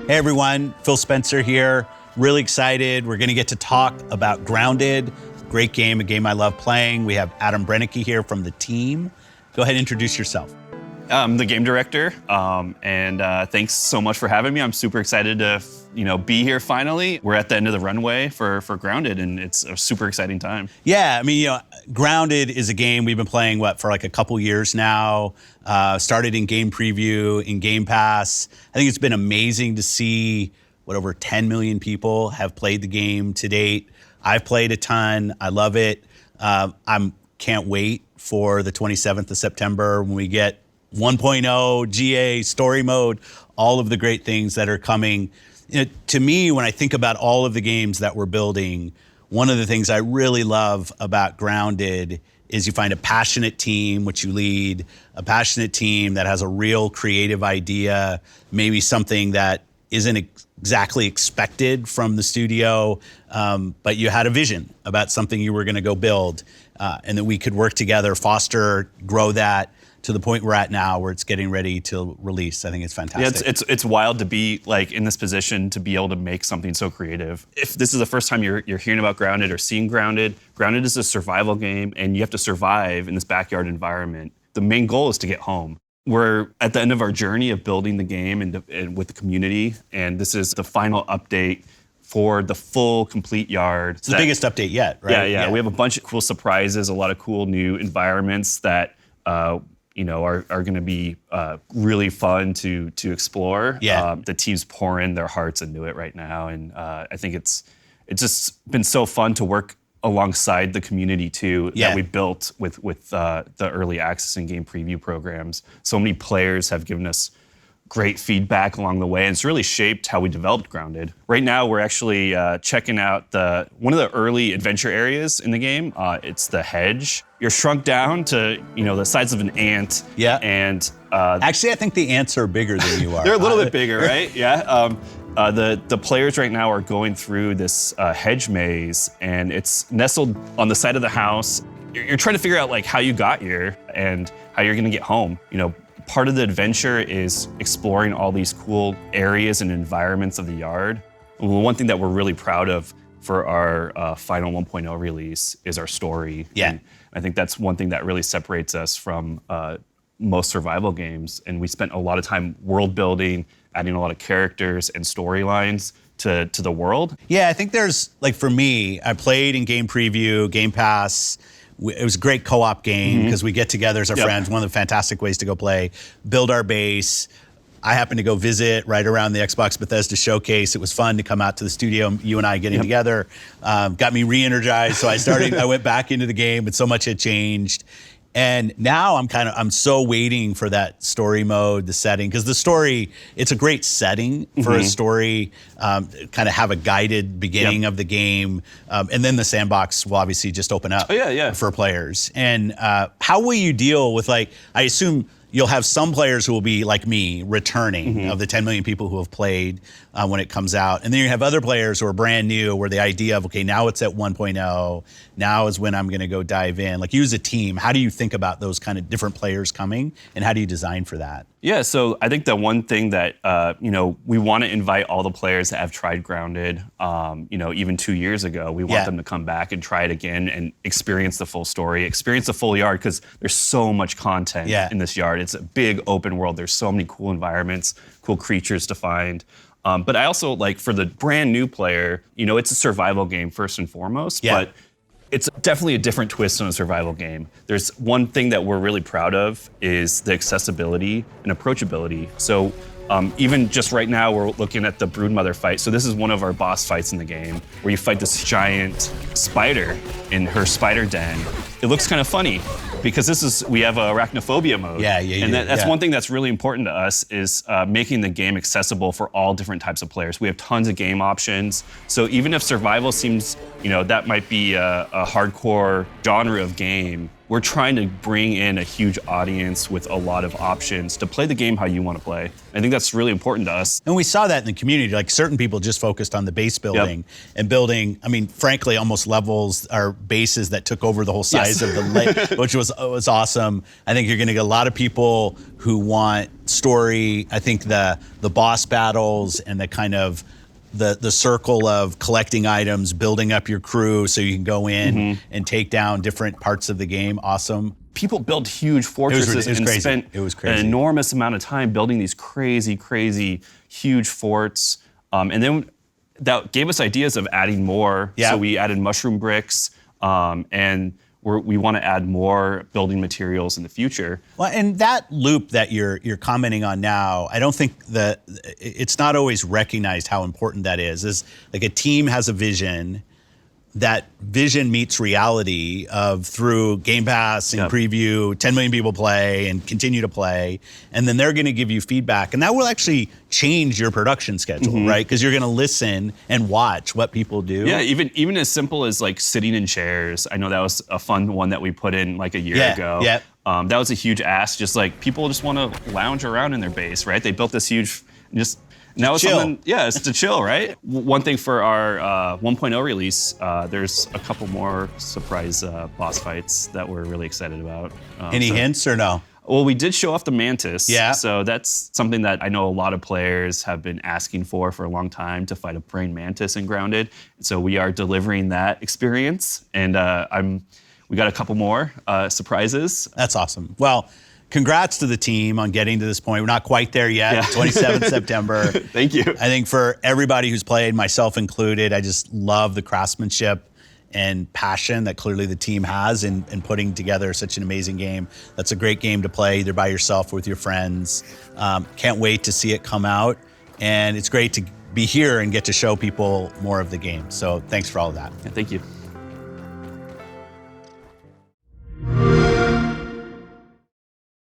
Hey everyone, Phil Spencer here. Really excited. We're going to get to talk about Grounded. Great game, a game I love playing. We have Adam Brennecke here from the team. Go ahead and introduce yourself. I'm the game director, and thanks so much for having me. I'm super excited to, be here finally. We're at the end of the runway for Grounded, and it's a super exciting time. Yeah, I mean, Grounded is a game we've been playing, for like a couple years now. Started in game preview, in Game Pass. I think it's been amazing to see over 10 million people have played the game to date. I've played a ton. I love it. I can't wait for the 27th of September when we get 1.0, GA, story mode, all of the great things that are coming. To me, when I think about all of the games that we're building, one of the things I really love about Grounded is you find a passionate team, which you lead, a passionate team that has a real creative idea, maybe something that isn't exactly expected from the studio, but you had a vision about something you were going to go build, and that we could work together, foster, grow that to the point we're at now where it's getting ready to release. I think it's fantastic. Yeah, it's wild to be in this position to be able to make something so creative. If this is the first time you're hearing about Grounded or seeing Grounded, Grounded is a survival game and you have to survive in this backyard environment. The main goal is to get home. We're at the end of our journey of building the game and with the community, and this is the final update for the full, complete yard. It's the biggest update yet, right? Yeah. We have a bunch of cool surprises, a lot of cool new environments that are going to be really fun to explore. Yeah. The team's pouring their hearts into it right now, and I think it's just been so fun to work alongside the community too that we built with the early access and game preview programs. So many players have given us great feedback along the way, and it's really shaped how we developed Grounded. Right now, we're actually checking out one of the early adventure areas in the game. It's the hedge. You're shrunk down to the size of an ant. Yeah. And actually, I think the ants are bigger than you are. They're a little bit bigger, right? Yeah. The players right now are going through this hedge maze, and it's nestled on the side of the house. You're trying to figure out how you got here and how you're going to get home. Part of the adventure is exploring all these cool areas and environments of the yard. One thing that we're really proud of for our final 1.0 release is our story. Yeah. And I think that's one thing that really separates us from most survival games. And we spent a lot of time world building, adding a lot of characters and storylines to the world. Yeah, I think there's, for me, I played in game preview, Game Pass. It was a great co-op game because we get together as our friends. One of the fantastic ways to go play, build our base. I happened to go visit right around the Xbox Bethesda showcase. It was fun to come out to the studio, you and I getting together. Got me re-energized, so I went back into the game, but so much had changed. And now I'm so waiting for that story mode, the setting, because the story, it's a great setting for a story, kind of have a guided beginning of the game. And then the sandbox will obviously just open up for players. And how will you deal with, I assume you'll have some players who will be like me, returning, of the 10 million people who have played when it comes out. And then you have other players who are brand new, where the idea of, okay, now it's at 1.0, now is when I'm gonna go dive in. You as a team, how do you think about those kind of different players coming, and how do you design for that? Yeah, so I think the one thing that, we want to invite all the players that have tried Grounded, even 2 years ago, we want them to come back and try it again and experience the full story, experience the full yard, because there's so much content in this yard. It's a big open world. There's so many cool environments, cool creatures to find. But I also, for the brand new player, it's a survival game first and foremost, but it's definitely a different twist on a survival game. There's one thing that we're really proud of is the accessibility and approachability. So even just right now, we're looking at the Broodmother fight. So this is one of our boss fights in the game, where you fight this giant spider in her spider den. It looks kind of funny, because we have arachnophobia mode. And that's one thing that's really important to us is making the game accessible for all different types of players. We have tons of game options. So even if survival seems, that might be a hardcore genre of game, we're trying to bring in a huge audience with a lot of options to play the game how you want to play. I think that's really important to us. And we saw that in the community. Certain people just focused on the base building and building, frankly, almost levels or bases that took over the whole size of the lake, which was awesome. I think you're going to get a lot of people who want story. I think the boss battles and the kind of the circle of collecting items, building up your crew so you can go in and take down different parts of the game. Awesome. People built huge fortresses and spent an enormous amount of time building these crazy, crazy, huge forts. And then that gave us ideas of adding more. Yeah. So we added mushroom bricks, and we want to add more building materials in the future. Well, and that loop that you're commenting on now, I don't think that it's not always recognized how important that is. Is like a team has a vision. That vision meets reality of through Game Pass and preview, 10 million people play and continue to play. And then they're going to give you feedback. And that will actually change your production schedule, right? Because you're going to listen and watch what people do. Yeah, even as simple as like sitting in chairs. I know that was a fun one that we put in like a year ago. Yeah. That was a huge ask. Just like people just want to lounge around in their base, right? They built this huge, now it's something, it's to chill, right? One thing for our 1.0 release, there's a couple more surprise boss fights that we're really excited about. Any hints or no? Well, we did show off the Mantis. Yeah. So that's something that I know a lot of players have been asking for a long time, to fight a praying mantis in Grounded. So we are delivering that experience, and we got a couple more surprises. That's awesome. Well, congrats to the team on getting to this point. We're not quite there yet, 27th September. Thank you. I think for everybody who's played, myself included, I just love the craftsmanship and passion that clearly the team has in putting together such an amazing game. That's a great game to play either by yourself or with your friends. Can't wait to see it come out. And it's great to be here and get to show people more of the game. So thanks for all of that. Yeah, thank you.